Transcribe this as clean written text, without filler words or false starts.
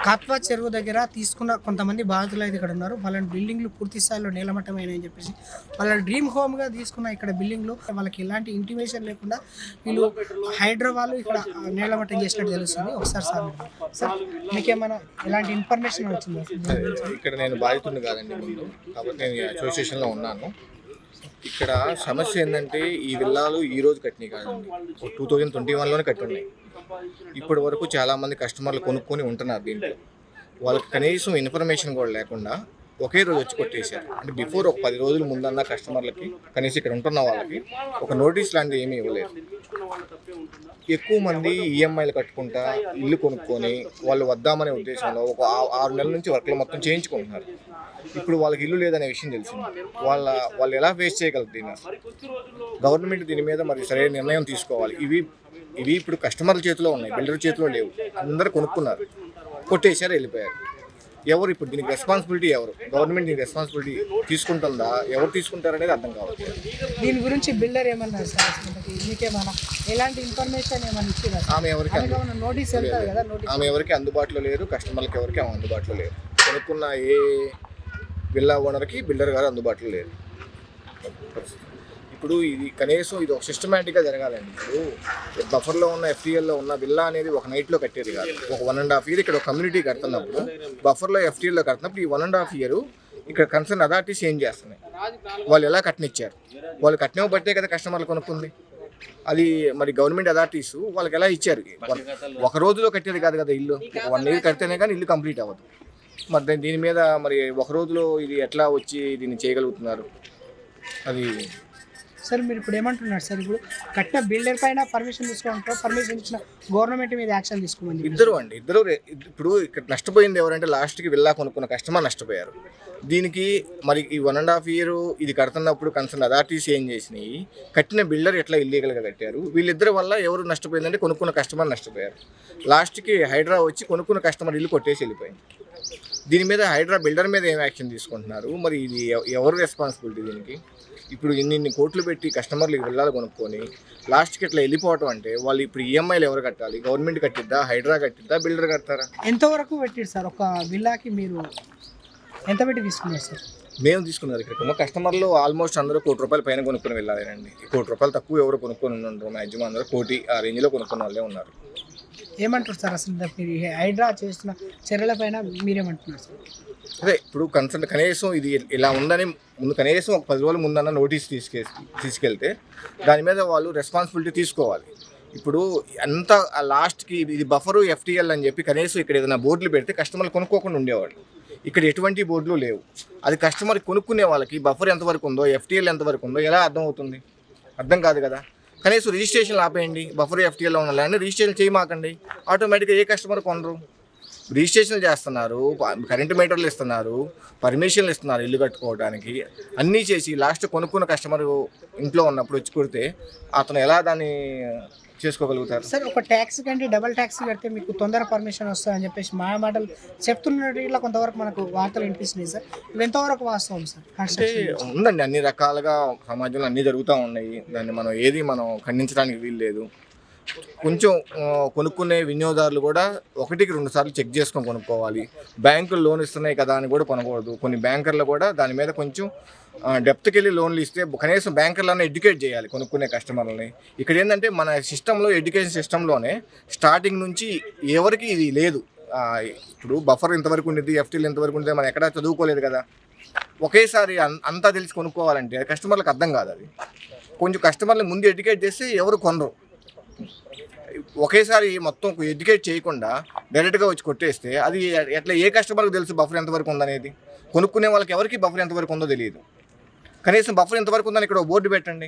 కాత్వా చెరువు దగ్గర తీసుకున్న కొంతమంది బాధితులు అయితే ఇక్కడ ఉన్నారు. వాళ్ళ బిల్డింగ్లు పూర్తి స్థాయిలో నేలమట్టమైనాయని చెప్పేసి వాళ్ళ డ్రీమ్ హోమ్గా తీసుకున్న ఇక్కడ బిల్డింగ్లు వాళ్ళకి ఎలాంటి ఇంటిమేషన్ లేకుండా వీళ్ళు హైదరాబాద్ ఇక్కడ నేలమట్టం చేసినట్టు తెలుస్తుంది. ఒకసారి సార్ మీకేమైనా ఎలాంటి ఇన్ఫర్మేషన్ వచ్చిందా? ఇక్కడ నేను బాధితుడిని కాదండి ముందు, కాబట్టి నేను అసోసియేషన్లో ఉన్నాను. ఇక్కడ సమస్య ఏంటంటే ఈ విల్లాలు ఈ రోజు కట్టినవి కాదండి, 2021లోనే కట్టి ఉన్నాయి. ఇప్పటి వరకు చాలామంది కస్టమర్లు కొనుక్కొని ఉంటున్నారు. దీంట్లో వాళ్ళకి కనీసం ఇన్ఫర్మేషన్ కూడా లేకుండా ఒకే రోజు వచ్చి కొట్టేశారు. అంటే బిఫోర్ ఒక 10 రోజుల ముందన్న కస్టమర్లకి కనీసం ఇక్కడ ఉంటున్న వాళ్ళకి ఒక నోటీస్ లాంటివి ఏమీ ఇవ్వలేదు. ఎక్కువ మంది ఈఎంఐలు కట్టుకుంటా ఇల్లు కొనుక్కొని వాళ్ళు వద్దామనే ఉద్దేశంలో ఒక 6 నెలల నుంచి వర్క్లు మొత్తం చేయించుకుంటున్నారు. ఇప్పుడు వాళ్ళకి ఇల్లు లేదనే విషయం తెలిసింది. వాళ్ళు ఎలా ఫేస్ చేయగలరు దీన్ని? గవర్నమెంట్ దీని మీద మరి సరైన నిర్ణయం తీసుకోవాలి. ఇవి ఇప్పుడు కస్టమర్ల చేతిలో ఉన్నాయి, బిల్డర్ చేతిలో లేవు. అందరూ కొనుక్కున్నారు, కొట్టేశారు, వెళ్ళిపోయారు. ఎవరు ఇప్పుడు దీనికి రెస్పాన్సిబిలిటీ? ఎవరు? గవర్నమెంట్ దీనికి రెస్పాన్సిబిలిటీ తీసుకుంటుందా? ఎవరు తీసుకుంటారు అనేది అర్థం కావట్లేదు. దీని గురించి బిల్డర్ ఏమన్నా మీకేమన్నా ఎలాంటి ఇన్ఫర్మేషన్ ఏమన్నా ఇచ్చిందా? ఆమె ఎవరికి అందుబాటులో లేరు, కస్టమర్లకి ఎవరికి ఆమె అందుబాటులో లేరు. కొనుక్కున్న ఏ విల్లా ఓనర్కి బిల్డర్ గారు అందుబాటులో లేరు. ఇప్పుడు ఇది కనీసం ఇది ఒక సిస్టమేటిక్గా జరగాలండి. ఇప్పుడు బఫర్లో ఉన్న ఎఫ్టీఎల్లో ఉన్న విల్లా అనేది ఒక నైట్లో కట్టేది కాదు. ఒక 1.5 year ఇక్కడ ఒక కమ్యూనిటీ కడుతున్నప్పుడు బఫర్లో ఎఫ్టీఎల్లో కడుతున్నప్పుడు ఈ 1.5 year ఇక్కడ కన్సర్న్ అథారిటీస్ ఏం చేస్తున్నాయి? వాళ్ళు ఎలా కట్టనిచ్చారు? వాళ్ళు కట్టిన బట్టే కదా కస్టమర్లు కొనుక్కుంది. అది మరి గవర్నమెంట్ అథారిటీస్ వాళ్ళకి ఎలా ఇచ్చారు? ఒక రోజులో కట్టేది కాదు కదా ఇల్లు. 1 year కడితేనే కానీ ఇల్లు కంప్లీట్ అవ్వదు. మరి దీని మీద మరి ఒక రోజులో ఇది ఎట్లా వచ్చి దీన్ని చేయగలుగుతున్నారు? అది సార్ మీరు ఇప్పుడు ఏమంటున్నారు సార్? ఇప్పుడు కట్టిన బిల్డర్ పైన పర్మిషన్ తీసుకోమంటారు, పర్మిషన్ ఇచ్చిన గవర్నమెంట్ మీద యాక్షన్ తీసుకోమని ఇద్దరు ఇప్పుడు ఇక్కడ నష్టపోయింది ఎవరంటే లాస్ట్కి విల్లా కొనుక్కున్న కస్టమర్ నష్టపోయారు. దీనికి మరి ఈ 1.5 year ఇది కడుతున్నప్పుడు కన్సర్న్ అథారిటీస్ ఏం చేసినాయి? కట్టిన బిల్డర్ ఎట్లా ఇల్లీగల్గా కట్టారు? వీళ్ళిద్దరి వల్ల ఎవరు నష్టపోయిందంటే కొనుక్కున్న కస్టమర్ నష్టపోయారు. లాస్ట్కి హైడ్రా వచ్చి కొనుక్కున్న కస్టమర్ ఇల్లు కొట్టేసి వెళ్ళిపోయింది. దీని మీద హైడ్రా బిల్డర్ మీద ఏం యాక్షన్ తీసుకుంటున్నారు? మరి ఇది ఎవరు రెస్పాన్సిబిలిటీ దీనికి? ఇప్పుడు ఇన్ని కోట్లు పెట్టి కస్టమర్లు విల్లాలు కొనుక్కొని లాస్ట్కి ఇట్లా వెళ్ళిపోవటం అంటే వాళ్ళు ఇప్పుడు ఈఎంఐలు ఎవరు కట్టాలి? గవర్నమెంట్ కట్టిద్దా, హైడ్రా కట్టిద్దా, బిల్డర్ కడతారా? ఎంతవరకు పెట్టారు సార్? ఒక విల్లాకి మీరు ఎంత పెట్టి తీసుకున్నారు సార్? మేము తీసుకున్నారు. ఇక్కడ మా కస్టమర్లు ఆల్మోస్ట్ అందరూ ₹1,00,00,000 పైన కొనుక్కొని వెళ్ళాలండి. ₹1,00,00,000 తక్కువ ఎవరు కొనుక్కొని ఉండరు. మ్యాక్సిమం అందరూ 1,00,00,000 ఆ రేంజ్లో కొనుక్కున్న వాళ్ళే ఉన్నారు. ఏమంటారు సార్ అసలు మీరు హైడ్రా చేస్తున్న చర్యల పైన మీరేమంటున్నారు సార్? అదే ఇప్పుడు కన్సర్న్ కనీసం ఇది ఇలా ఉందని ముందు కనీసం ఒక 10 రోజుల ముందన్న నోటీస్ తీసుకెళ్తే దాని మీద వాళ్ళు రెస్పాన్సిబిలిటీ తీసుకోవాలి. ఇప్పుడు అంత లాస్ట్కి ఇది బఫరు ఎఫ్టీఎల్ అని చెప్పి కనీసం ఇక్కడ ఏదైనా బోర్డులు పెడితే కస్టమర్లు కొనుక్కోకుండా ఉండేవాళ్ళు. ఇక్కడ ఎటువంటి బోర్డులు లేవు. అది కస్టమర్ కొనుక్కునే వాళ్ళకి బఫర్ ఎంతవరకు ఉందో, ఎఫ్టీఎల్ ఎంతవరకు ఉందో ఎలా అర్థం అవుతుంది? అర్థం కాదు కదా. కనీసం రిజిస్ట్రేషన్లు ఆపేయండి. బఫర్ ఎఫ్టీఎల్లో ఉన్న ల్యాండ్ రిజిస్ట్రేషన్ చేయమాకండి. ఆటోమేటిక్గా ఏ కస్టమర్ కొనరు. రిజిస్ట్రేషన్లు చేస్తున్నారు, కరెంటు మీటర్లు ఇస్తున్నారు, పర్మిషన్లు ఇస్తున్నారు ఇల్లు కట్టుకోవడానికి, అన్నీ చేసి లాస్ట్ కొనుక్కున్న కస్టమర్ ఇంట్లో ఉన్నప్పుడు వచ్చి కొడితే అతను ఎలా దాన్ని చేసుకోగలుగుతారు? సార్ ఒక ట్యాక్స్ కంటే డబల్ ట్యాక్స్ కడితే మీకు తొందర పర్మిషన్ వస్తుందని చెప్పేసి మా మాటలు చెప్తున్నట్టు ఇట్లా కొంతవరకు మనకు వార్తలు వినిపిస్తున్నాయి సార్. ఇవి ఎంతవరకు వాస్తవం సార్? అంటే ఉందండి, అన్ని రకాలుగా సమాజంలో అన్నీ జరుగుతూ ఉన్నాయి. దాన్ని మనం ఖండించడానికి వీలు లేదు. కొంచెం కొనుక్కునే వినియోగదారులు కూడా 1-2 సార్లు చెక్ చేసుకొని కొనుక్కోవాలి. బ్యాంకులు లోన్ ఇస్తున్నాయి కదా అని కూడా కొనకూడదు. కొన్ని బ్యాంకర్లు కూడా దాని మీద కొంచెం డెప్త్కి వెళ్ళి లోన్లు ఇస్తే కనీసం బ్యాంకర్లను ఎడ్యుకేట్ చేయాలి కొనుక్కునే కస్టమర్లని. ఇక్కడ ఏంటంటే మన సిస్టంలో, ఎడ్యుకేషన్ సిస్టంలోనే స్టార్టింగ్ నుంచి ఎవరికి ఇది లేదు. ఇప్పుడు బఫర్ ఎంతవరకు ఉండేది, ఎఫ్టీలు ఎంతవరకు ఉండేది మనం ఎక్కడా చదువుకోలేదు కదా. ఒకేసారి అంతా తెలిసి కొనుక్కోవాలంటే కస్టమర్లకు అర్థం కాదు. అది కొంచెం కస్టమర్ని ముందు ఎడ్యుకేట్ చేస్తే ఎవరు కొనరు. ఒకేసారి మొత్తం ఎడ్యుకేట్ చేయకుండా డైరెక్ట్గా వచ్చి కొట్టేస్తే అది ఎట్లా ఏ కస్టమర్కి తెలుసు బఫర్ ఎంతవరకు ఉందనేది? కొనుక్కునే వాళ్ళకి ఎవరికి బఫర్ ఎంతవరకు ఉందో తెలియదు. కనీసం బఫర్ ఎంతవరకు ఉందని ఇక్కడ బోర్డు పెట్టండి.